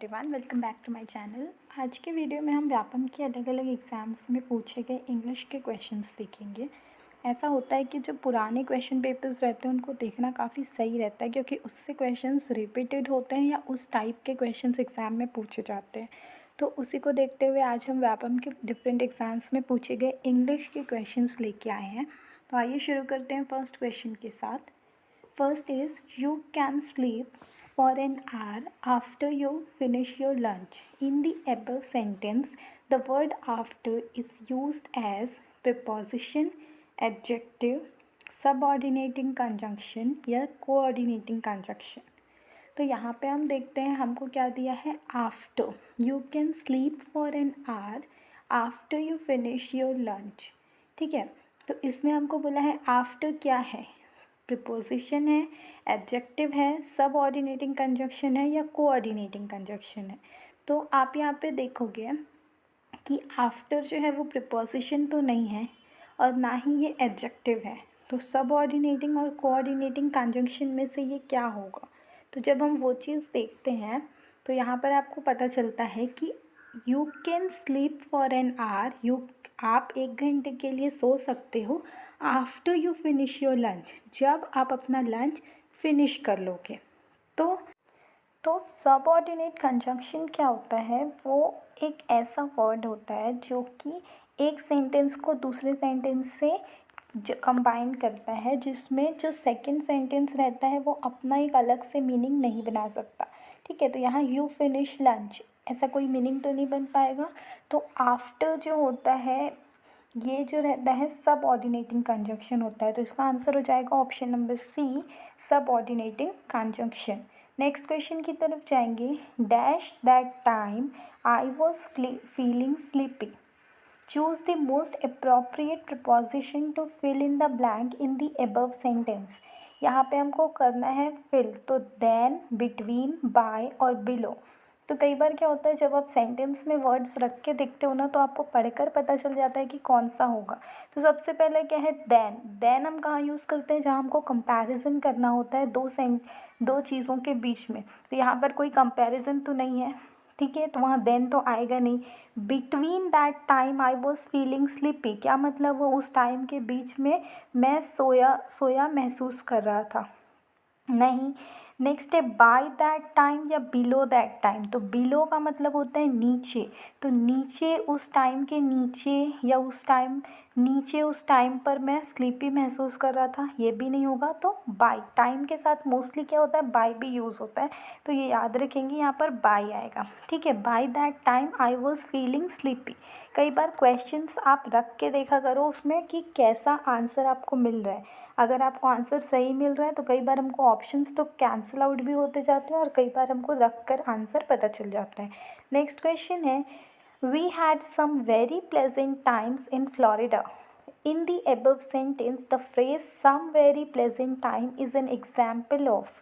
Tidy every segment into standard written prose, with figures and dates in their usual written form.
Everyone, welcome back to my channel. आज के video में हम व्यापम के अलग अलग एग्ज़ाम्स में पूछे गए इंग्लिश के क्वेश्चंस देखेंगे। ऐसा होता है कि जो पुराने क्वेश्चन पेपर्स रहते हैं उनको देखना काफ़ी सही रहता है, क्योंकि उससे क्वेश्चंस रिपीटेड होते हैं या उस टाइप के क्वेश्चंस एग्ज़ाम में पूछे जाते हैं। तो उसी को देखते हुए आज हम व्यापम के डिफरेंट एग्ज़ाम्स में पूछे गए इंग्लिश के क्वेश्चंस लेके आए हैं। तो आइए शुरू करते हैं फर्स्ट क्वेश्चन के साथ। First is, you can sleep for an hour after you finish your lunch. In the above sentence, the word after is used as preposition, adjective, subordinating conjunction या coordinating conjunction. तो यहाँ पे हम देखते हैं हमको क्या दिया है, after. You can sleep for an hour after you finish your lunch. ठीक है, तो इसमें हमको बोला है आफ्टर क्या है, प्रिपोजिशन है, एडजेक्टिव है, सबऑर्डिनेटिंग कंजक्शन है या कोऑर्डिनेटिंग कंजक्शन है. तो आप यहाँ पे देखोगे कि आफ्टर जो है वो प्रिपोजिशन तो नहीं है और ना ही ये एडजेक्टिव है. तो सबऑर्डिनेटिंग और कोऑर्डिनेटिंग कंजक्शन में से ये क्या होगा. तो जब हम वो चीज़ देखते हैं तो यहाँ पर आपको पता चलता है कि you can sleep for an hour, आप 1 घंटे के लिए सो सकते हो after you finish your lunch, जब आप अपना लंच फिनिश कर लोगे. तो सबऑर्डिनेट कंजंक्शन क्या होता है, वो एक ऐसा वर्ड होता है जो कि एक सेंटेंस को दूसरे सेंटेंस से जो कंबाइन करता है, जिसमें जो सेकंड सेंटेंस रहता है वो अपना एक अलग से मीनिंग नहीं बना सकता. ठीक है, तो यहाँ यू फिनिश लंच ऐसा कोई मीनिंग तो नहीं बन पाएगा. तो आफ्टर जो होता है ये जो रहता है सब ऑर्डिनेटिंग कंजंक्शन होता है. तो इसका आंसर हो जाएगा ऑप्शन नंबर सी, सब ऑर्डिनेटिंग कंजंक्शन. नेक्स्ट क्वेश्चन की तरफ जाएंगे. Dash that time I was feeling sleepy. Choose the most appropriate preposition to fill in the blank in the above sentence. यहाँ पे हमको करना है फिल, तो देन, बिटवीन, बाय और बिलो. तो कई बार क्या होता है, जब आप सेंटेंस में वर्ड्स रख के देखते हो ना तो आपको पढ़कर पता चल जाता है कि कौन सा होगा. तो सबसे पहले क्या है, देन हम कहाँ यूज़ करते हैं, जहाँ हमको कंपैरिजन करना होता है दो चीज़ों के बीच में. तो यहाँ पर कोई कंपैरिजन तो नहीं है. ठीक है, तो वहाँ देन तो आएगा नहीं. Between that time I was feeling sleepy, क्या मतलब, वो उस टाइम के बीच में मैं सोया महसूस कर रहा था, नहीं. नेक्स्ट है बाय दैट टाइम या बिलो दैट टाइम. तो बिलो का मतलब होता है नीचे. तो नीचे उस टाइम के नीचे या उस टाइम पर मैं स्लीपी महसूस कर रहा था, ये भी नहीं होगा. तो बाय टाइम के साथ मोस्टली क्या होता है, बाय भी यूज़ होता है. तो ये याद रखेंगे, यहाँ पर बाय आएगा. ठीक है, by that time I was feeling sleepy. कई बार क्वेश्चंस आप रख के देखा करो उसमें कि कैसा आंसर आपको मिल रहा है. अगर आपको आंसर सही मिल रहा है तो कई बार हमको ऑप्शंस तो कैंसिल आउट भी होते जाते हैं और कई बार हमको रख कर आंसर पता चल जाता है. नेक्स्ट क्वेश्चन है, we had some very pleasant times in Florida. In the above sentence the phrase some very pleasant time is an example of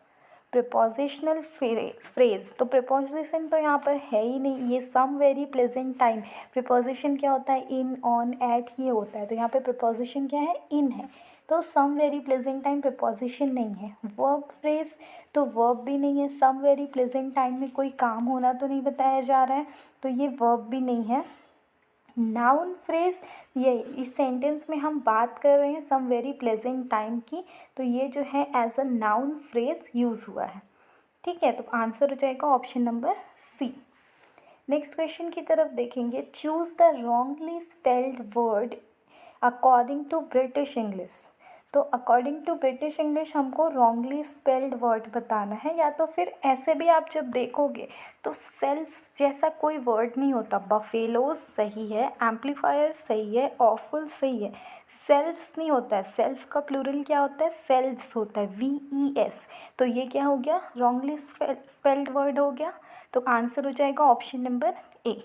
prepositional phrase. तो प्रिपोजिशन तो यहाँ पर है ही नहीं, ये some very pleasant time. Preposition क्या होता है, इन, ऑन, एट, ये होता है. तो यहाँ पे प्रिपोजिशन क्या है, इन है. तो some very pleasant time preposition नहीं है. वर्ब फ्रेज, तो वर्ब भी नहीं है. सम वेरी प्लेजेंट टाइम में कोई काम होना तो नहीं बताया जा रहा है, तो ये वर्ब भी नहीं है. नाउन फ्रेज, ये इस सेंटेंस में हम बात कर रहे हैं सम वेरी प्लेजेंट टाइम की, तो ये जो है as a noun phrase use हुआ है. ठीक है, तो आंसर हो जाएगा option number C. Next question की तरफ देखेंगे. Choose the wrongly spelled word according to British English. तो अकॉर्डिंग टू ब्रिटिश इंग्लिश हमको रॉन्गली स्पेल्ड वर्ड बताना है, या तो फिर ऐसे भी आप जब देखोगे तो सेल्फ जैसा कोई वर्ड नहीं होता. बफेलोज सही है, एम्पलीफायर सही है, ऑफुल सही है. सेल्फ्स नहीं होता है. सेल्फ का प्लूरल क्या होता है, सेल्व्स होता है, VES. तो ये क्या हो गया, रॉन्गली स्पेल्ड वर्ड हो गया. तो आंसर हो जाएगा option number A.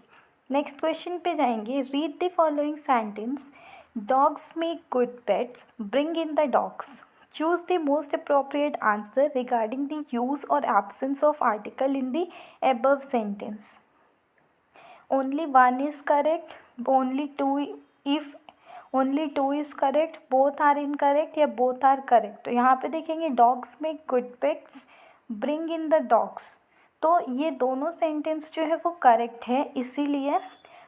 Next question पे जाएंगे. Read the following sentence. Dogs make good pets. Bring in the dogs. Choose the most appropriate answer regarding the use or absence of article in the above sentence. Only one is correct. Only two, if only two is correct. Both are incorrect या both are correct. तो यहाँ पे देखेंगे dogs make good pets. Bring in the dogs. तो ये दोनों sentence जो है वो करेक्ट है, इसीलिए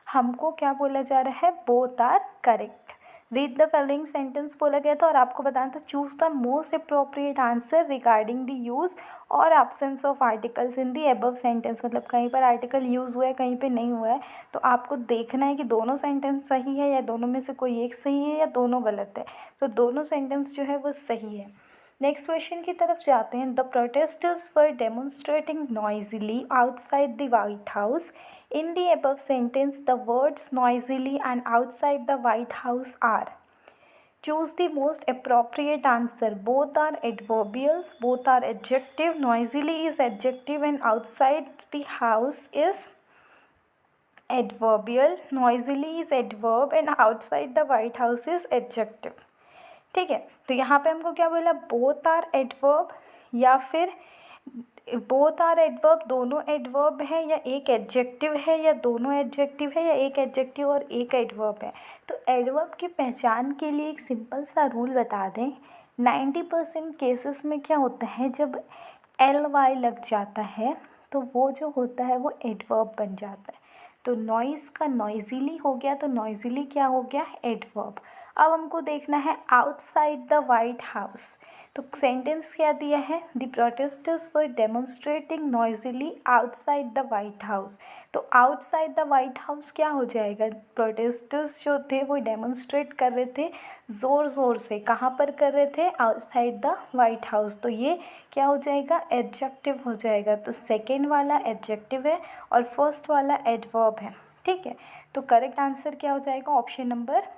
हमको क्या बोला जा रहा है, both are correct. Read the following sentence बोला गया था और आपको बताना था choose the most appropriate answer regarding the use और absence of articles in the above sentence. मतलब कहीं पर आर्टिकल यूज़ हुआ है, कहीं पे नहीं हुआ है, तो आपको देखना है कि दोनों सेंटेंस सही है या दोनों में से कोई एक सही है या दोनों गलत है। तो दोनों सेंटेंस जो है वो सही है। नेक्स्ट क्वेश्चन की तरफ जाते हैं। The protesters were demonstrating noisily outside the White House. In the above sentence, the words noisily and outside the White House are. Choose the most appropriate answer. Both are adverbials, both are adjective. Noisily is adjective and outside the house is adverbial. Noisily is adverb and outside the White House is adjective. ठीक है, तो यहाँ पे हमको क्या बोला, both are adverb या फिर बोथ आर एडवर्ब, दोनों एडवर्ब है या एक एडजेक्टिव है या दोनों एडजेक्टिव है या एक एडजेक्टिव और एक एडवर्ब है। तो एडवर्ब की पहचान के लिए एक सिंपल सा रूल बता दें। 90% केसेस में क्या होता है, जब ly लग जाता है तो वो जो होता है वो एडवर्ब बन जाता है। तो नॉइज़ का नॉइजिली हो गया, तो नॉइजिली क्या हो गया, एडवर्ब। अब हमको देखना है आउटसाइड द वाइट हाउस। तो सेंटेंस क्या दिया है, the protesters were demonstrating noisily outside the White House. तो आउटसाइड द वाइट हाउस क्या हो जाएगा, प्रोटेस्टर्स जो थे वो डेमोन्स्ट्रेट कर रहे थे ज़ोर ज़ोर से। कहाँ पर कर रहे थे, आउटसाइड द वाइट हाउस। तो ये क्या हो जाएगा, एडजेक्टिव हो जाएगा। तो सेकेंड वाला एडजेक्टिव है और फर्स्ट वाला एडवर्ब है। ठीक है, तो करेक्ट आंसर क्या हो जाएगा, option number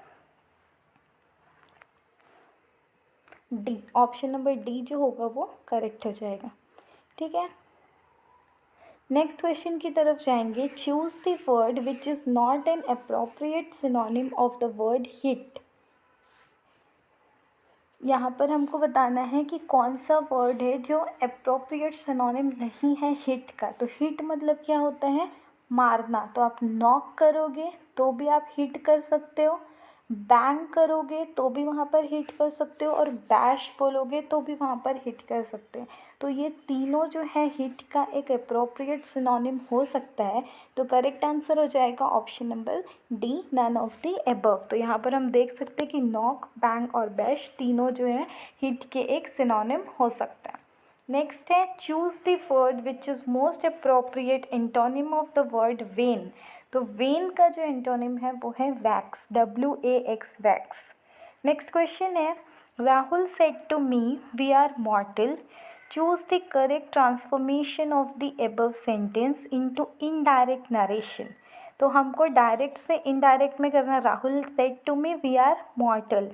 D. Option number D जो होगा वो करेक्ट हो जाएगा। ठीक है, नेक्स्ट क्वेश्चन की तरफ जाएंगे। Choose the word which is not an appropriate synonym of the word hit. यहाँ पर हमको बताना है कि कौन सा वर्ड है जो अप्रोप्रिएट सिनोनिम नहीं है हिट का। तो हिट मतलब क्या होता है, मारना। तो आप नॉक करोगे तो भी आप हिट कर सकते हो, बैंग करोगे तो भी वहाँ पर हिट कर सकते हो, और बैश बोलोगे तो भी वहाँ पर हिट कर सकते हैं। तो ये तीनों जो है हिट का एक अप्रोप्रिएट सिनोनिम हो सकता है। तो करेक्ट आंसर हो जाएगा option number D, none of the above. तो यहाँ पर हम देख सकते हैं कि नॉक, बैंग और बैश तीनों जो है हिट के एक सिनोनिम हो सकता है। नेक्स्ट है, choose the word which is most appropriate antonym of the word wane. तो वेन का जो एंटोनिम है वो है wax, WAX, wax. Next question है, Rahul said to me we are mortal. Choose the correct transformation of the above sentence into indirect narration. तो हमको direct से इनडायरेक्ट में करना। Rahul said to me we are mortal.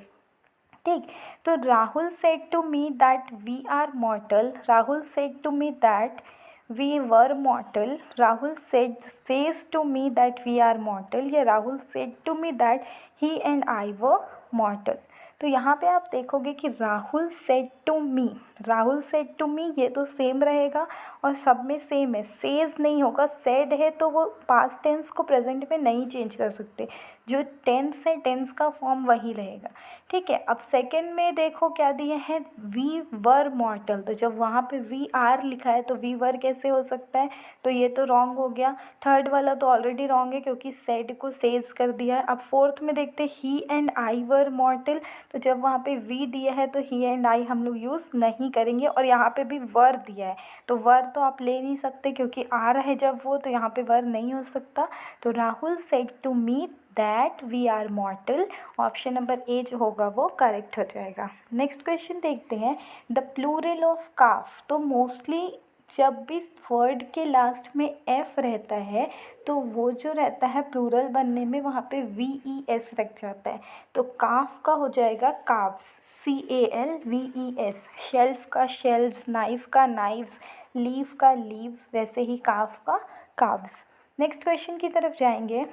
ठीक, तो Rahul said to me that we are mortal, Rahul said to me that we were mortal, Rahul says to me that we are mortal, या Rahul said to me that he and I were mortal। तो यहाँ पे आप देखोगे कि Rahul said to me, Rahul said to me ये तो same रहेगा और सब में सेम है, सेज नहीं होगा। सेड है तो वो पास्ट टेंस को प्रेजेंट में नहीं चेंज कर सकते, जो टेंस है टेंस का फॉर्म वही रहेगा। ठीक है, अब सेकंड में देखो क्या दिए हैं, वी वर मॉर्टल। तो जब वहाँ पे वी आर लिखा है तो वी वर कैसे हो सकता है, तो ये तो रॉन्ग हो गया। थर्ड वाला तो ऑलरेडी रॉन्ग है क्योंकि सेड को सेज कर दिया है। अब फोर्थ में देखते ही एंड आई वर मॉर्टल। तो जब वहाँ पे वी दिया है तो ही एंड आई हम लोग यूज़ नहीं करेंगे, और यहाँ पे भी वर दिया है तो वर तो आप ले नहीं सकते क्योंकि आ रहा है जब वो, तो यहाँ पे वर नहीं हो सकता। तो Rahul said to me that we are mortal, option number A जो होगा वो करेक्ट हो जाएगा। नेक्स्ट क्वेश्चन देखते हैं, द प्लूरल ऑफ काफ। तो मोस्टली जब भी वर्ड के लास्ट में एफ रहता है तो वो जो रहता है प्लूरल बनने में वहाँ पे VES रख जाता है। तो काफ का हो जाएगा काव्स, CALVES। शेल्फ का शेल्व्स, नाइफ का नाइव्स, लीफ का लीव्स, वैसे ही काफ का काव्स। नेक्स्ट क्वेश्चन की तरफ जाएंगे।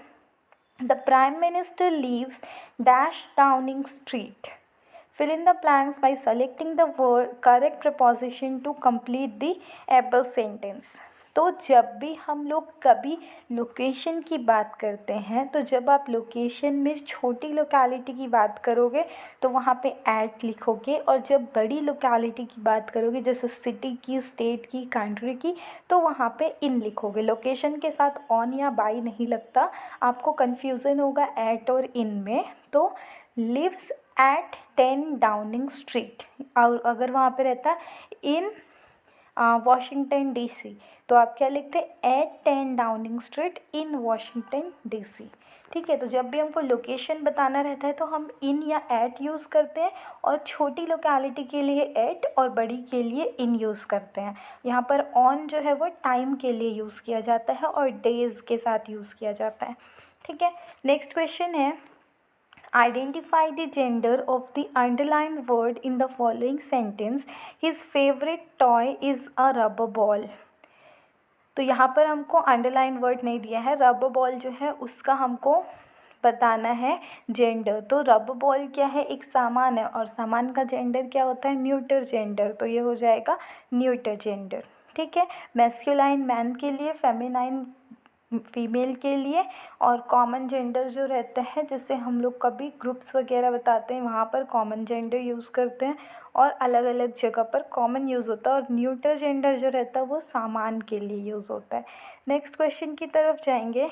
The Prime Minister leaves dash Downing Street. Fill in the blanks by selecting the word correct preposition to complete the above sentence. तो जब भी हम लोग कभी लोकेशन की बात करते हैं, तो जब आप लोकेशन में छोटी लोकेलिटी की बात करोगे तो वहाँ पे एट लिखोगे, और जब बड़ी लोकेलिटी की बात करोगे जैसे सिटी की, स्टेट की, कंट्री की, तो वहाँ पे इन लिखोगे। लोकेशन के साथ ऑन या बाई नहीं लगता, आपको कन्फ्यूज़न होगा एट और इन में। तो लिव्स एट 10 डाउनिंग स्ट्रीट, और अगर वहाँ पे रहता इन वॉशिंगटन डीसी, तो आप क्या लिखते हैं, at 10 Downing Street in Washington DC. ठीक है, तो जब भी हमको लोकेशन बताना रहता है तो हम इन या एट यूज़ करते हैं, और छोटी लोकेलिटी के लिए एट और बड़ी के लिए इन यूज़ करते हैं। यहाँ पर ऑन जो है वो टाइम के लिए यूज़ किया जाता है और डेज़ के साथ यूज़ किया जाता है। ठीक है, नेक्स्ट क्वेश्चन है, identify the gender of the underlined word in the following sentence. His favorite toy is a rubber ball. तो यहाँ पर हमको अंडरलाइन वर्ड नहीं दिया है, रबर बॉल जो है उसका हमको बताना है जेंडर। तो रबर बॉल क्या है, एक सामान है, और सामान का जेंडर क्या होता है, न्यूटर जेंडर, तो ये हो जाएगा न्यूटर जेंडर। ठीक है, मैस्कुलाइन मैन के लिए, फेमिनाइन फीमेल के लिए, और कॉमन जेंडर जो रहता है, जैसे हम लोग कभी ग्रुप्स वगैरह बताते हैं वहाँ पर कॉमन जेंडर यूज़ करते हैं, और अलग अलग जगह पर कॉमन यूज़ होता है, और न्यूटर जेंडर जो रहता है वो सामान के लिए यूज़ होता है। नेक्स्ट क्वेश्चन की तरफ जाएंगे,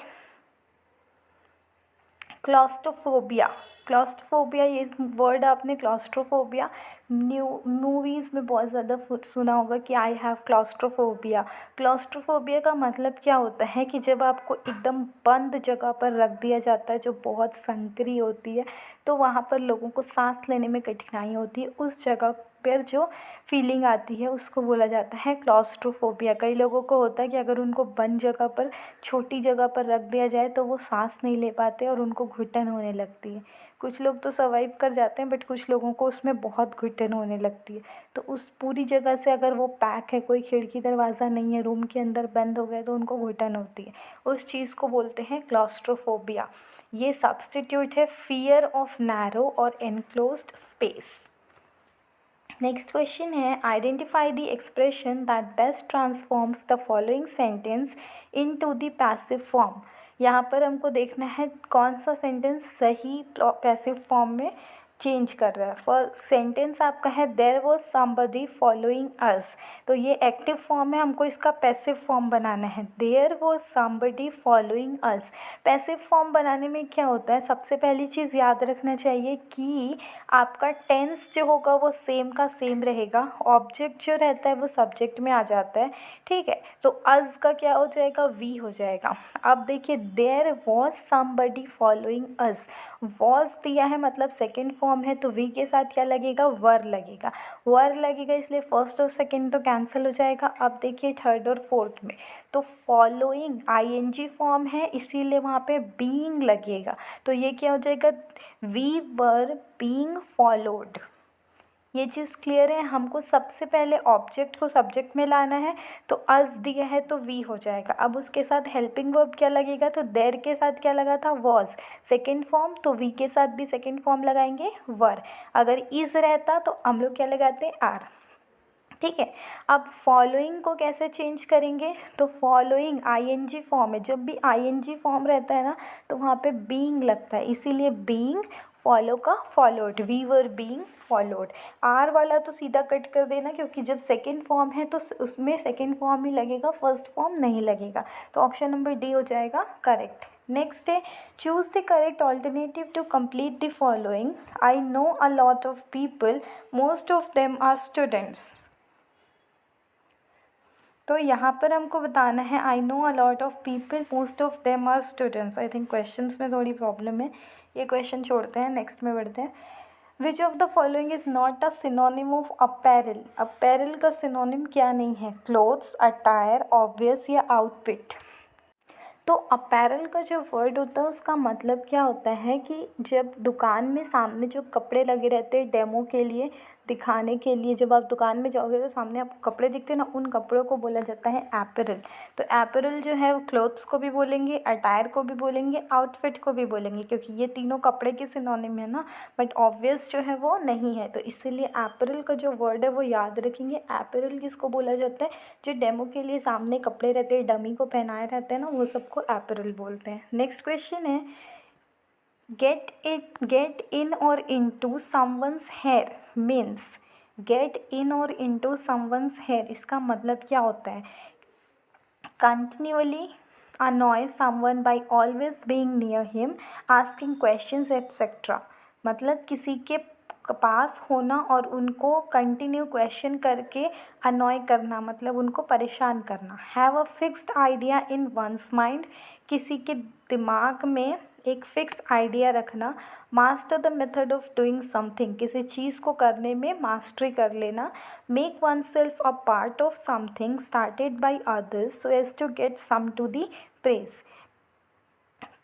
क्लॉस्ट्रोफोबिया। क्लॉस्ट्रोफोबिया, ये वर्ड आपने क्लॉस्ट्रोफोबिया मूवीज़ में बहुत ज़्यादा सुना होगा कि आई हैव क्लॉस्ट्रोफोबिया। क्लॉस्ट्रोफोबिया का मतलब क्या होता है कि जब आपको एकदम बंद जगह पर रख दिया जाता है जो बहुत संकरी होती है, तो वहाँ पर लोगों को सांस लेने में कठिनाई होती है, उस जगह पर जो फीलिंग आती है उसको बोला जाता है क्लॉस्ट्रोफोबिया। कई लोगों को होता है कि अगर उनको बंद जगह पर, छोटी जगह पर रख दिया जाए तो वो सांस नहीं ले पाते और उनको घुटन होने लगती है। कुछ लोग तो सर्वाइव कर जाते हैं, बट कुछ लोगों को उसमें बहुत घुटन होने लगती है। तो उस पूरी जगह से अगर वो पैक है, कोई खिड़की दरवाज़ा नहीं है, रूम के अंदर बंद हो गया, तो उनको घुटन होती है। उस चीज़ को बोलते हैं क्लॉस्ट्रोफोबिया। ये सब्स्टिट्यूट है फियर ऑफ नैरो और एनक्लोज्ड स्पेस। नेक्स्ट क्वेश्चन है, identify the expression that best transforms the following sentence into the passive form. यहाँ पर हमको देखना है कौन सा सेंटेंस सही पैसिव फॉर्म में चेंज कर रहा है। फर्स्ट सेंटेंस आपका है there was somebody following us, तो ये एक्टिव फॉर्म है, हमको इसका पैसिव फॉर्म बनाना है। There was somebody following us. Passive form बनाने में क्या होता है, सबसे पहली चीज़ याद रखना चाहिए कि आपका टेंस जो होगा वो सेम का सेम रहेगा, ऑब्जेक्ट जो रहता है वो सब्जेक्ट में आ जाता है। ठीक है, तो अस का क्या हो जाएगा, वी हो जाएगा। अब देखिए, there was somebody following us, was दिया है मतलब सेकेंड फॉर्म है, तो वी के साथ क्या लगेगा, वर लगेगा। वर लगेगा इसलिए फर्स्ट और सेकेंड तो कैंसिल हो जाएगा। अब देखिए थर्ड और फोर्थ में, तो फॉलोइंग आईएनजी फॉर्म है, इसीलिए वहाँ पे बीइंग लगेगा, तो ये क्या हो जाएगा, वी वर बीइंग फॉलोड। ये चीज़ क्लियर है। हमको सबसे पहले ऑब्जेक्ट को सब्जेक्ट में लाना है, तो अस दिया है तो वी हो जाएगा। अब उसके साथ हेल्पिंग वर्ब क्या लगेगा, तो देयर के साथ क्या लगा था, वॉज, सेकेंड फॉर्म, तो वी के साथ भी सेकेंड फॉर्म लगाएंगे वर। अगर इज़ रहता तो हम लोग क्या लगाते हैं, आर। ठीक है, अब फॉलोइंग को कैसे चेंज करेंगे, तो फॉलोइंग आईएनजी फॉर्म है, जब भी आईएनजी फॉर्म रहता है ना तो वहाँ पे बीइंग लगता है, इसीलिए बीइंग फॉलो का followed, we were being followed. Are वाला तो सीधा कट कर देना, क्योंकि जब सेकेंड फॉर्म है तो उसमें सेकेंड फॉर्म ही लगेगा, फर्स्ट फॉर्म नहीं लगेगा, तो ऑप्शन नंबर डी हो जाएगा करेक्ट। नेक्स्ट है, choose the correct alternative to complete the following. I know a lot of people, most of them are students. तो यहाँ पर हमको बताना है I know a lot of people, most of them are students. I think questions में थोड़ी problem है, ये क्वेश्चन छोड़ते हैं, नेक्स्ट में बढ़ते हैं। विच of the following is not a synonym of apparel. Apparel का सिनोनिम क्या नहीं है, क्लोथ्स, अटायर, ऑब्वियस या आउटफिट। तो अपैरल का जो वर्ड होता है उसका मतलब क्या होता है कि जब दुकान में सामने जो कपड़े लगे रहते हैं डेमो के लिए, दिखाने के लिए जब आप दुकान में जाओगे तो सामने आपको कपड़े दिखते हैं ना, उन कपड़ों को बोला जाता है एपरल। तो एपरल जो है वो क्लोथ्स को भी बोलेंगे, अटायर को भी बोलेंगे, आउटफिट को भी बोलेंगे, क्योंकि ये तीनों कपड़े के सिनोनिम है ना, बट ऑब्वियस जो है वो नहीं है। तो इसीलिए एपरल का जो वर्ड है वो याद रखेंगे। एपरल किसको बोला जाता है? जो डेमो के लिए सामने कपड़े रहते हैं, डमी को पहनाए रहते हैं ना, वो सबको एपरल बोलते हैं। नेक्स्ट क्वेश्चन है get in or into someone's hair means get in or into someone's hair, इसका मतलब क्या होता है? continually annoy someone by always being near him, asking questions etc। मतलब किसी के पास होना और उनको कंटिन्यू क्वेश्चन करके अनॉय करना, मतलब उनको परेशान करना। Have a fixed idea in one's mind, किसी के दिमाग में एक फिक्स आइडिया रखना। Master the method of doing something, किसी चीज़ को करने में मास्टरी कर लेना। Make one self a part of something started by others so as to get some to the praise.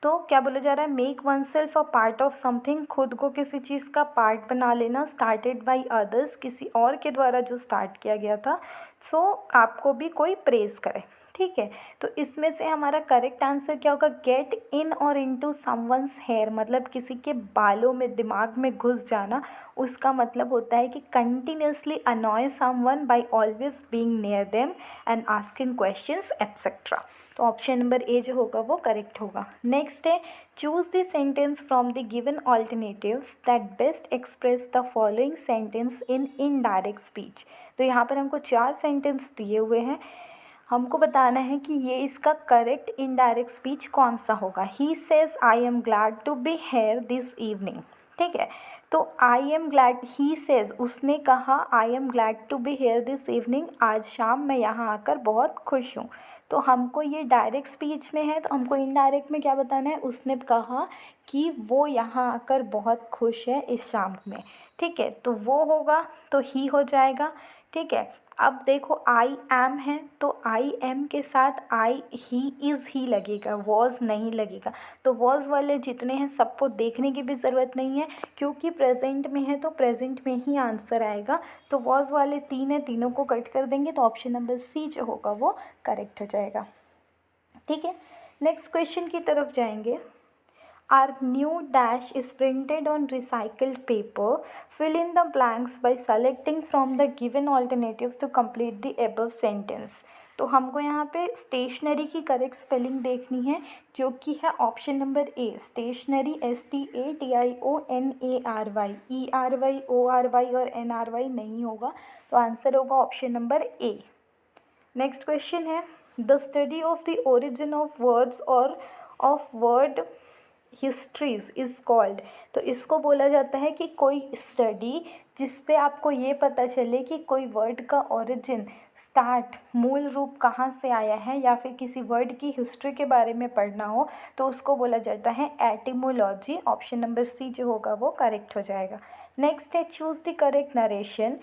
तो क्या बोला जा रहा है? Make one self a part of something, खुद को किसी चीज़ का पार्ट बना लेना। स्टार्टेड बाई अदर्स, किसी और के द्वारा जो स्टार्ट किया गया था, सो आपको भी कोई प्रेज करे। ठीक है, तो इसमें से हमारा करेक्ट आंसर क्या होगा? गेट इन और इनटू समवंस हेयर, मतलब किसी के बालों में, दिमाग में घुस जाना। उसका मतलब होता है कि continuously annoy someone by always being near them and asking questions etcetera. तो ऑप्शन नंबर ए जो होगा वो करेक्ट होगा। नेक्स्ट है choose the sentence from the given alternatives that best express the following sentence in indirect speech. तो यहाँ पर हमको 4 सेंटेंस दिए हुए हैं, हमको बताना है कि ये इसका करेक्ट इनडायरेक्ट स्पीच कौन सा होगा। He says I am glad to be here this evening. ठीक है, तो I am glad, he says, उसने कहा I am glad to be here this evening, आज शाम मैं यहाँ आकर बहुत खुश हूँ। तो हमको ये डायरेक्ट स्पीच में है, तो हमको इनडायरेक्ट में क्या बताना है? उसने कहा कि वो यहाँ आकर बहुत खुश है इस शाम में। ठीक है, तो वो होगा तो ही हो जाएगा। ठीक है, अब देखो आई एम है, तो आई एम के साथ आई ही इज़ ही लगेगा, वॉज नहीं लगेगा। तो वॉज वाले जितने हैं सबको देखने की भी ज़रूरत नहीं है, क्योंकि प्रेजेंट में है तो प्रेजेंट में ही आंसर आएगा। तो वॉज वाले 3 हैं, तीनों को कट कर देंगे, तो ऑप्शन नंबर सी जो होगा वो करेक्ट हो जाएगा। ठीक है, नेक्स्ट क्वेश्चन की तरफ जाएंगे। Our new dash is printed on recycled paper. Fill in the blanks by selecting from the given alternatives to complete the above sentence। तो हमको यहाँ पे स्टेशनरी की करेक्ट स्पेलिंग देखनी है, जो कि है option number A, stationery, STATIONARY, ERY, ORY और NRY नहीं होगा, तो आंसर होगा option number A. Next question है the study of the origin of words और of word histories is called. तो इसको बोला जाता है कि कोई स्टडी जिससे आपको ये पता चले कि कोई वर्ड का ओरिजिन, स्टार्ट, मूल रूप कहाँ से आया है, या फिर किसी वर्ड की हिस्ट्री के बारे में पढ़ना हो, तो उसको बोला जाता है एटिमोलॉजी। ऑप्शन नंबर सी जो होगा वो करेक्ट हो जाएगा। नेक्स्ट है choose the correct narration.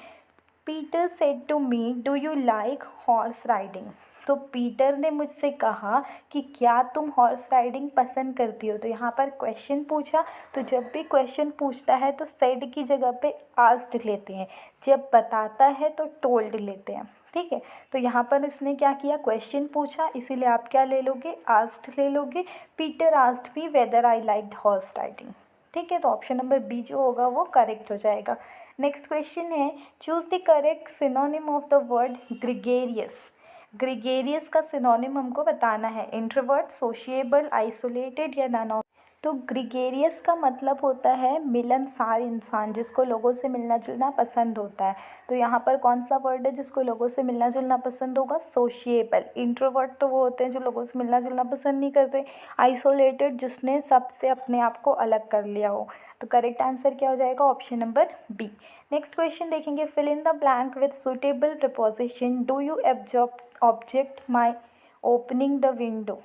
Peter said to me do you like horse riding. तो पीटर ने मुझसे कहा कि क्या तुम हॉर्स राइडिंग पसंद करती हो। तो यहाँ पर क्वेश्चन पूछा, तो जब भी क्वेश्चन पूछता है तो सेड की जगह पे आस्क्ड लेते हैं, जब बताता है तो टोल्ड लेते हैं। ठीक है, तो यहाँ पर इसने क्या किया? क्वेश्चन पूछा, इसीलिए आप क्या ले लोगे? आस्क्ड ले लोगे। Peter asked me whether I liked horse riding. ठीक है, तो ऑप्शन नंबर बी जो होगा वो करेक्ट हो जाएगा। नेक्स्ट क्वेश्चन है choose the correct synonym of the word gregarious. Gregarious का सिनोनिम हमको बताना है, इंट्रोवर्ट, सोशिएबल, आइसोलेटेड या नॉन ऑफ। तो ग्रिगेरियस का मतलब होता है मिलनसार इंसान, जिसको लोगों से मिलना जुलना पसंद होता है। तो यहाँ पर कौन सा वर्ड है जिसको लोगों से मिलना जुलना पसंद होगा? सोशिएबल। इंट्रोवर्ट तो वो होते हैं जो लोगों से मिलना जुलना पसंद नहीं करते। आइसोलेटेड, जिसने सबसे अपने आप को अलग कर लिया हो। तो करेक्ट आंसर क्या हो जाएगा? Option number B. Next question देखेंगे। Fill in the blank with suitable preposition. Do you object my opening the window.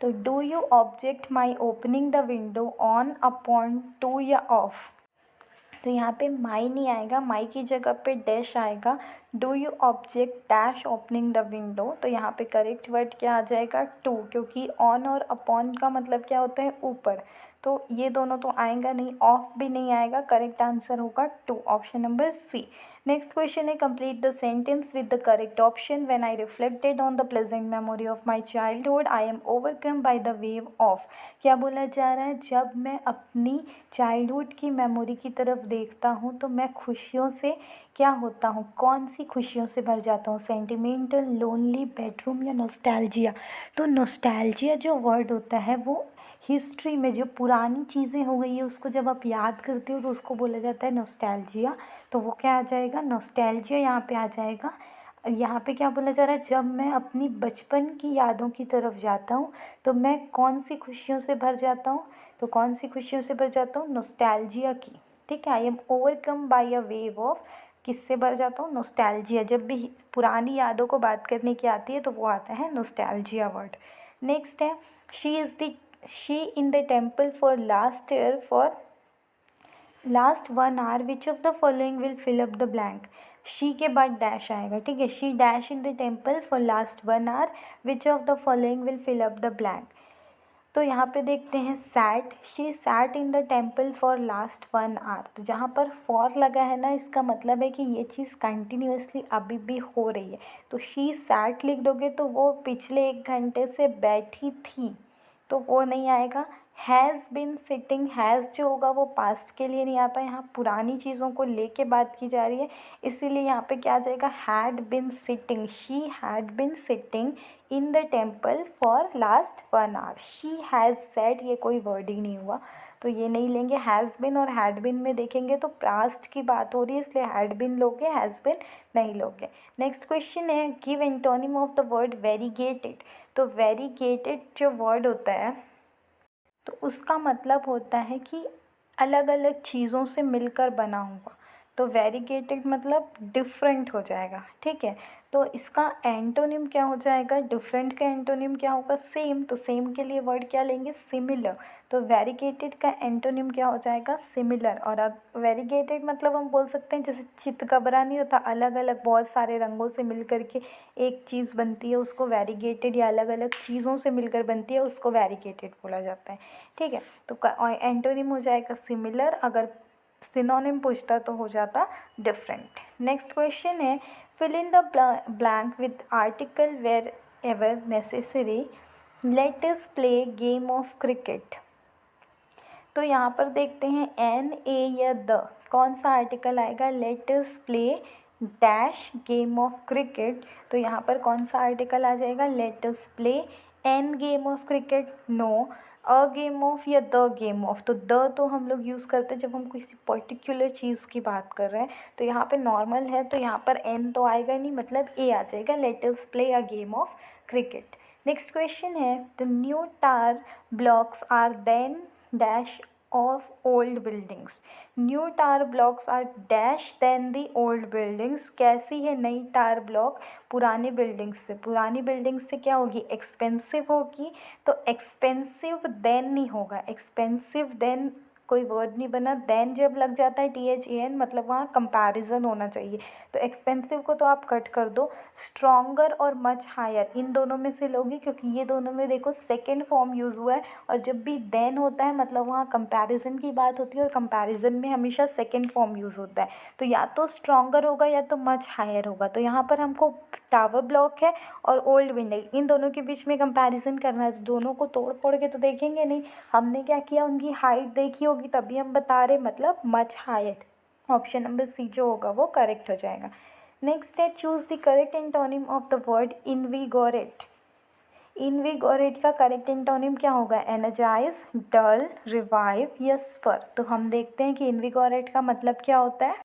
तो do you object my opening the window on, upon, to या of. तो यहाँ पे माई नहीं आएगा, माई की जगह पे डैश आएगा। Do you object dash opening the window, तो यहाँ पे करेक्ट वर्ड क्या आ जाएगा, टू, क्योंकि ऑन और अपॉन का मतलब क्या होता है, ऊपर, तो ये दोनों तो आएगा नहीं, ऑफ भी नहीं आएगा, करेक्ट आंसर होगा to, option number C. Next question है, complete the sentence with the correct option. When I reflected on the pleasant memory of my childhood I am overcome by the wave of, क्या बोला जा रहा है, जब मैं अपनी चाइल्डहुड की मेमोरी की तरफ देखता हूँ तो मैं खुशियों से क्या होता हूँ, कौन सी खुशियों से भर जाता हूँ, सेंटिमेंटल, लोनली, बेडरूम या नॉस्टैल्जिया। तो नॉस्टैल्जिया जो वर्ड होता है वो हिस्ट्री में जो पुरानी चीज़ें हो गई है उसको जब आप याद करते हो तो उसको बोला जाता है नॉस्टैल्जिया। तो वो क्या आ जाएगा, नॉस्टैल्जिया यहाँ पे आ जाएगा। यहाँ पे क्या बोला जा रहा है, जब मैं अपनी बचपन की यादों की तरफ जाता हूँ तो मैं कौन सी खुशियों से भर जाता हूँ, तो कौन सी खुशियों से भर जाता हूँ, नॉस्टैल्जिया की। ठीक है, आई am overcome bye a wave of, किससे भर जाता हूँ, नॉस्टैल्जिया। जब भी पुरानी यादों को बात करने की आती है तो वो आता है नॉस्टैल्जिया वर्ड। नेक्स्ट है, she in the temple for last year for last 1 hour which of the following will fill up the blank. She के बाद डैश आएगा, ठीक है, she dash in the temple for last 1 hour which of the following will fill up the blank. तो यहाँ पे देखते हैं sat, she sat in the temple for last 1 hour. तो जहाँ पर फॉर लगा है ना, इसका मतलब है कि ये चीज़ कंटिन्यूसली अभी भी हो रही है। तो शी सैट लिख दोगे तो वो पिछले 1 घंटे से बैठी थी, तो वो नहीं आएगा। हैज़ बिन सिटिंग, हैज़ जो होगा वो पास्ट के लिए नहीं आता, यहाँ पुरानी चीज़ों को लेके बात की जा रही है, इसीलिए यहाँ पे क्या आ जाएगा, had been sitting, she had been sitting in the temple for last 1 hour. She has said, ये कोई वर्ड ही नहीं हुआ तो ये नहीं लेंगे। हैज़ बिन और हैड बिन में देखेंगे तो पास्ट की बात हो रही है, इसलिए हैड बिन लोगे, हैज़ बिन नहीं लोगे। नेक्स्ट क्वेश्चन है, give antonym of the word variegated. तो वेरीगेटेड जो वर्ड होता है तो उसका मतलब होता है कि अलग अलग चीज़ों से मिलकर बना हुआ, तो वेरीगेटेड मतलब डिफरेंट हो जाएगा, ठीक है। तो इसका एंटोनिम क्या हो जाएगा, डिफरेंट का एंटोनिम क्या होगा, सेम, तो सेम के लिए वर्ड क्या लेंगे, सिमिलर। तो वेरीगेटेड का एंटोनिम क्या हो जाएगा, सिमिलर। और अब वेरीगेटेड मतलब हम बोल सकते हैं जैसे चितकबरा नहीं होता, अलग अलग बहुत सारे रंगों से मिलकर के एक चीज़ बनती है, उसको वेरीगेटेड, या अलग अलग चीज़ों से मिलकर बनती है उसको वेरीगेटेड बोला जाता है, ठीक है। तो एंटोनिम हो जाएगा सिमिलर, अगर सिनोनिम पूछता तो हो जाता डिफरेंट। नेक्स्ट क्वेश्चन है, fill in the blank with article wherever necessary, let us play game of cricket. तो यहाँ पर देखते हैं एन, ए या द, कौन सा आर्टिकल आएगा, let us play dash game of cricket. तो यहाँ पर कौन सा आर्टिकल आ जाएगा, let us play an game of cricket, no, a game of या द गेम ऑफ। तो द तो हम लोग यूज़ करते हैं जब हम किसी पर्टिकुलर चीज़ की बात कर रहे हैं, तो यहाँ पे नॉर्मल है तो यहाँ पर एन तो आएगा नहीं, मतलब ए आ जाएगा, let us play a game of cricket. Next question है, the new tar blocks are than dash of old buildings. New tar blocks are dash than the old buildings. कैसी है नई टार ब्लॉक, पुरानी बिल्डिंग्स से, पुरानी buildings से क्या होगी, एक्सपेंसिव होगी। तो एक्सपेंसिव देन नहीं होगा, एक्सपेंसिव देन कोई वर्ड नहीं बना, देन जब लग जाता है THAN मतलब वहाँ कंपैरिजन होना चाहिए। तो एक्सपेंसिव को तो आप कट कर दो, स्ट्रॉन्गर और मच हायर इन दोनों में से लोगे, क्योंकि ये दोनों में देखो सेकेंड फॉर्म यूज़ हुआ है, और जब भी देन होता है मतलब वहाँ कंपैरिजन की बात होती है, और कंपैरिजन में हमेशा सेकेंड फॉर्म यूज़ होता है। तो या तो स्ट्रॉन्गर होगा या तो मच हायर होगा। तो यहाँ पर हमको टावर ब्लॉक है और ओल्ड बिल्डिंग, इन दोनों के बीच में कंपैरिजन करना है, तो दोनों को तोड़ फोड़ के तो देखेंगे नहीं, हमने क्या किया, उनकी हाइट देखी होगी तभी हम बता रहे, मतलब much higher. Option number C जो होगा वो करेक्ट हो जाएगा। नेक्स्ट है, choose the correct antonym of the word invigorate. Invigorate का करेक्ट एंटोनिम क्या होगा, एनर्जाइज, डल, रिवाइव या स्पर। तो हम देखते हैं कि इनविगोरेट का मतलब क्या होता है।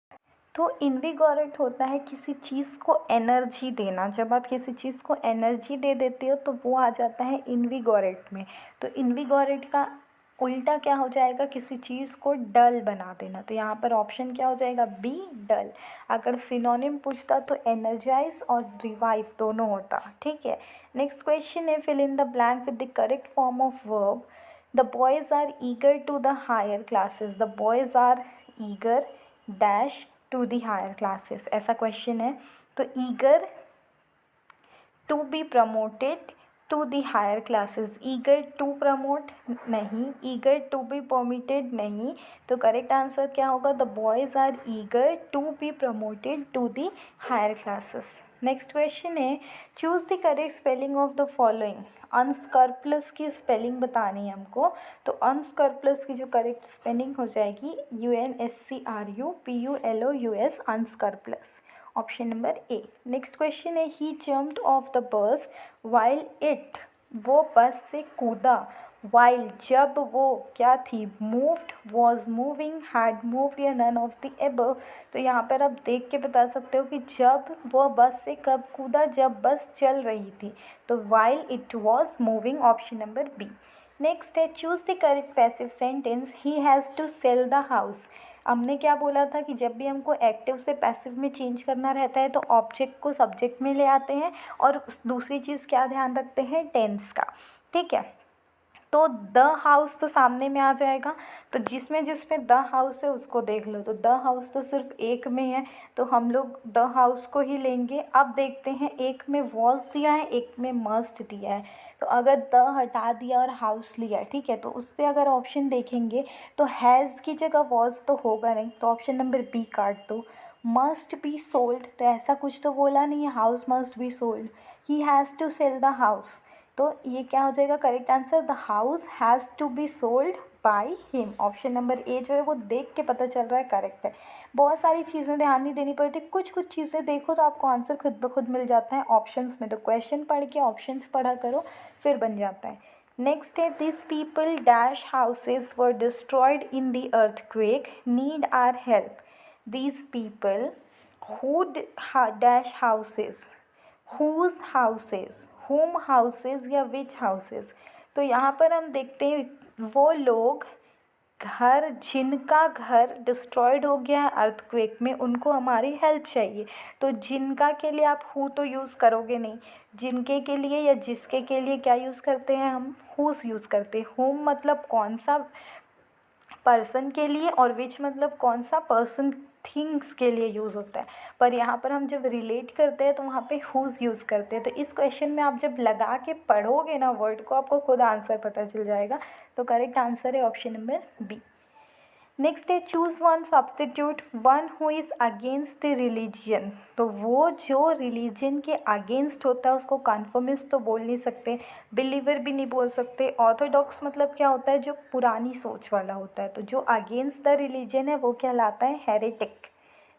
तो इनविगोरेट होता है किसी चीज़ को एनर्जी देना, जब आप किसी चीज़ को एनर्जी दे देते हो तो वो आ जाता है इनविगोरेट में। तो इनविगोरेट का उल्टा क्या हो जाएगा, किसी चीज़ को डल बना देना। तो यहाँ पर ऑप्शन क्या हो जाएगा, बी, डल। अगर सिनोनिम पूछता तो एनर्जाइज और रिवाइव दोनों होता, ठीक है। नेक्स्ट क्वेश्चन है, fill in the blank with the correct form of verb. The boys are eager to the higher classes, the boys are eager dash to the higher classes, ऐसा question है। तो eager to be promoted to the higher classes, eager to promote नहीं, eager to be permitted नहीं, तो correct answer क्या होगा, the boys are eager to be promoted to the higher classes. Next question है, choose the correct spelling of the following. Unscrupulous की spelling बतानी है हमको, तो अनस्कर्प्लस की जो करेक्ट स्पेलिंग हो जाएगी UNSCRUPULOUS, unscrupulous, option number A. Next question है, he jumped off the bus while it, वो बस से कूदा, वाइल जब वो क्या थी, moved, was moving, had moved या नन ऑफ द एबव। तो यहाँ पर आप देख के बता सकते हो कि जब वो बस से कब कूदा, जब बस चल रही थी, तो while it was moving, option number B. Next है, choose the correct passive sentence, he has to sell the house. हमने क्या बोला था कि जब भी हमको एक्टिव से पैसिव में चेंज करना रहता है तो ऑब्जेक्ट को सब्जेक्ट में ले आते हैं, और दूसरी चीज़ क्या ध्यान रखते हैं, टेंस का, ठीक है। तो द हाउस तो सामने में आ जाएगा, तो जिसमें जिसमें द हाउस है उसको देख लो, तो द हाउस तो सिर्फ एक में है, तो हम लोग द हाउस को ही लेंगे। अब देखते हैं, एक में वॉज दिया है, एक में मस्ट दिया है, तो अगर द हटा दिया और हाउस लिया, ठीक है, तो उससे अगर ऑप्शन देखेंगे तो हैज़ की जगह वॉज तो होगा नहीं, तो ऑप्शन नंबर बी काट दो। मस्ट बी सोल्ड, तो ऐसा कुछ तो बोला नहीं है, house must be sold, he has to sell the house, तो ये क्या हो जाएगा correct answer, the house has to be sold by him, option number A जो है वो देख के पता चल रहा है करेक्ट है। बहुत सारी चीज़ें ध्यान नहीं देनी पड़ती, कुछ कुछ चीज़ें देखो तो आपको आंसर खुद ब खुद मिल जाता है ऑप्शंस में, तो क्वेश्चन पढ़ के ऑप्शंस पढ़ा करो, फिर बन जाता है। नेक्स्ट है, this people dash houses were destroyed in the earthquake need our help, these people who dash houses, whose houses, whom houses या which houses। तो यहाँ पर हम देखते हैं वो लोग, घर, जिनका घर डिस्ट्रॉयड हो गया है अर्थक्वेक में, उनको हमारी हेल्प चाहिए, तो जिनका के लिए आप हु तो यूज़ करोगे नहीं, जिनके के लिए या जिसके के लिए क्या यूज़ करते हैं हम, हुज़ यूज़ करते हैं। होम मतलब कौन सा पर्सन के लिए, और विच मतलब कौन सा पर्सन थिंग्स के लिए यूज़ होता है, पर यहाँ पर हम जब रिलेट करते हैं तो वहाँ पे हुज़ यूज़ करते हैं। तो इस क्वेश्चन में आप जब लगा के पढ़ोगे ना वर्ड को, आपको खुद आंसर पता चल जाएगा, तो करेक्ट आंसर है ऑप्शन नंबर बी। नेक्स्ट है, choose one substitute, one who is against the religion, तो वो जो रिलीजन के अगेंस्ट होता है उसको कन्फर्मिस्ट तो बोल नहीं सकते, बिलीवर भी नहीं बोल सकते, ऑर्थोडॉक्स मतलब क्या होता है, जो पुरानी सोच वाला होता है, तो जो अगेंस्ट द रिलीजन है वो कहलाता है हेरेटिक।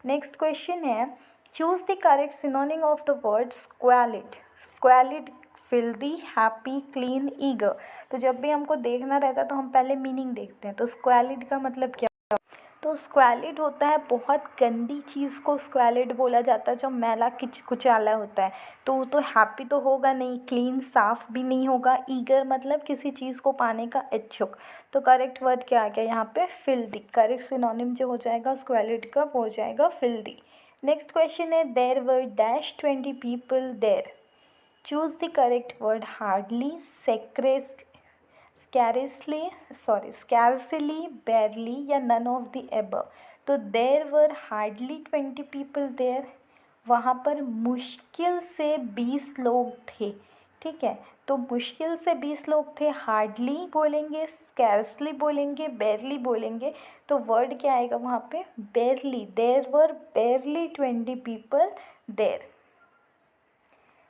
नेक्स्ट क्वेश्चन है, choose the correct synonym of the word squalid, squalid, filthy, happy, clean, eager. तो जब भी हमको देखना रहता है तो हम पहले मीनिंग देखते हैं, तो स्क्वालिड का मतलब क्या, तो स्क्वालिड होता है बहुत गंदी चीज़ को स्क्वालिड बोला जाता है, जो मैला कुचैला होता है, तो हैप्पी तो होगा नहीं, क्लीन साफ़ भी नहीं होगा, ईगर मतलब किसी चीज़ को पाने का इच्छुक, तो करेक्ट वर्ड क्या आ गया यहाँ पे, फिल्दी, करेक्ट सिनोनिम जो हो जाएगा स्क्वालिड का वो हो जाएगा फिल्दी। नेक्स्ट क्वेश्चन है, there were dash 20 people there, choose the correct word, hardly, scarcely, barely या none of the above। तो there were hardly 20 people there, वहाँ पर मुश्किल से 20 लोग थे, ठीक है, तो मुश्किल से 20 लोग थे, हार्डली बोलेंगे, स्कैर्सली बोलेंगे, बेरली बोलेंगे, तो वर्ड क्या आएगा वहाँ पे, barely, there were barely 20 people there.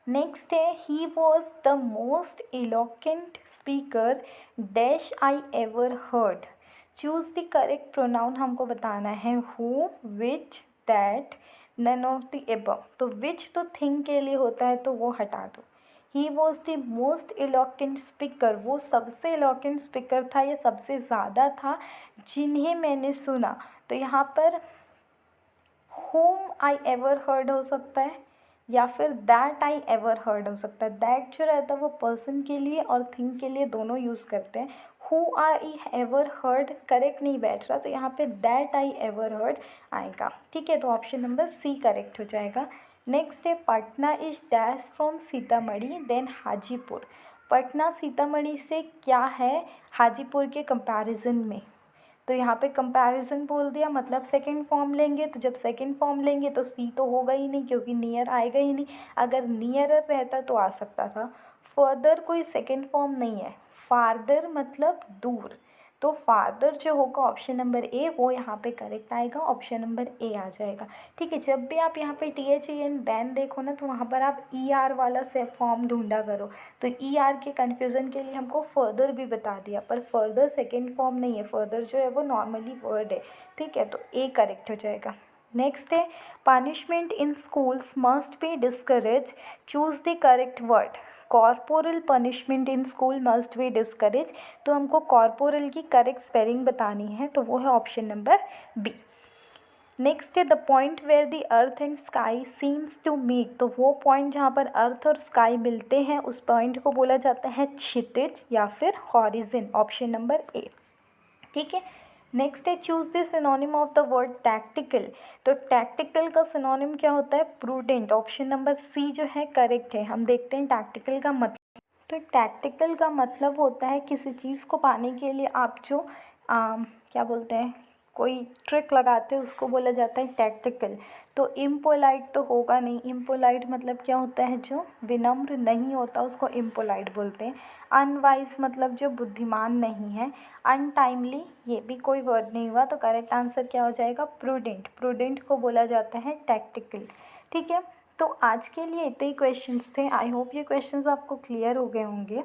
Next है, he was the most eloquent speaker dash I ever heard, choose the correct pronoun हमको बताना है, who, which, that, none of the above. तो विच तो थिंग के लिए होता है तो वो हटा दो। ही was the most eloquent speaker, वो सबसे इलोक्वेंट स्पीकर था या सबसे ज़्यादा था जिन्हें मैंने सुना, तो यहाँ पर whom आई एवर हर्ड हो सकता है या फिर दैट आई एवर हर्ड हो सकता है। दैट जो रहता है वो पर्सन के लिए और थिंग के लिए दोनों यूज़ करते हैं। Who I ever heard correct नहीं बैठ रहा, तो यहाँ पे दैट आई एवर हर्ड आएगा, ठीक है, तो ऑप्शन नंबर सी करेक्ट हो जाएगा। नेक्स्ट है, Patna is dash from Sitamarhi than Hajipur, Patna Sitamarhi से क्या है हाजीपुर के कंपैरिजन में, तो यहाँ पे कंपैरिजन बोल दिया, मतलब सेकंड फॉर्म लेंगे। तो जब सेकंड फॉर्म लेंगे तो सी तो होगा ही नहीं, क्योंकि नियर आएगा ही नहीं। अगर नियरर रहता तो आ सकता था। फर्दर कोई सेकंड फॉर्म नहीं है। फार्दर मतलब दूर, तो फादर जो होगा ऑप्शन नंबर ए, वो यहाँ पे करेक्ट आएगा, ऑप्शन नंबर ए आ जाएगा। ठीक है, जब भी आप यहाँ पे THEN देन देखो ना, तो वहाँ पर आप ER वाला से फॉर्म ढूंढा करो। तो ER के कन्फ्यूज़न के लिए हमको फर्दर भी बता दिया, पर फर्दर सेकेंड फॉर्म नहीं है, फर्दर जो है वो नॉर्मली वर्ड है। ठीक है, तो ए करेक्ट हो जाएगा। नेक्स्ट है, punishment in schools must be discourage, choose the correct word. Corporal punishment in school must be discourage, तो हमको कॉर्पोरल की करेक्ट स्पेलिंग बतानी है, तो वो है ऑप्शन नंबर बी। नेक्स्ट है, the point where the earth and sky seems to meet, तो वो पॉइंट जहाँ पर अर्थ और स्काई मिलते हैं उस पॉइंट को बोला जाता है क्षितिज या फिर हॉरिजन, ऑप्शन नंबर ए। ठीक है, नेक्स्ट है, choose the synonym of the word tactical, तो टैक्टिकल का सिनोनिम क्या होता है? प्रूडेंट, ऑप्शन नंबर सी जो है करेक्ट है। हम देखते हैं टैक्टिकल का मतलब। तो टैक्टिकल का मतलब होता है किसी चीज़ को पाने के लिए आप जो क्या बोलते हैं, कोई ट्रिक लगाते हैं, उसको बोला जाता है टैक्टिकल। तो इम्पोलाइट तो होगा नहीं, इम्पोलाइट मतलब क्या होता है? जो विनम्र नहीं होता उसको इम्पोलाइट बोलते हैं। अनवाइज मतलब जो बुद्धिमान नहीं है। अनटाइमली, ये भी कोई वर्ड नहीं हुआ, तो करेक्ट आंसर क्या हो जाएगा? प्रूडेंट, प्रूडेंट को बोला जाता है टैक्टिकल। ठीक है, तो आज के लिए इतने ही क्वेश्चंस थे। आई होप ये क्वेश्चंस आपको क्लियर हो गए होंगे।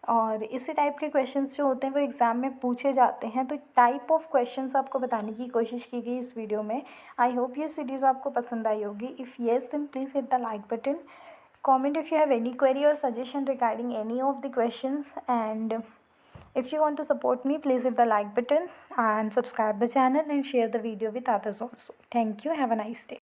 और इसी टाइप के क्वेश्चंस जो होते हैं वो एग्ज़ाम में पूछे जाते हैं, तो टाइप ऑफ क्वेश्चंस आपको बताने की कोशिश की गई इस वीडियो में। आई होप ये सीरीज़ आपको पसंद आई होगी। If yes then please hit the like button, comment if you have any query or suggestion regarding any of the questions, and if you want to support me, please hit the like button and subscribe the channel and share the video with others also. Thank you, have a nice day.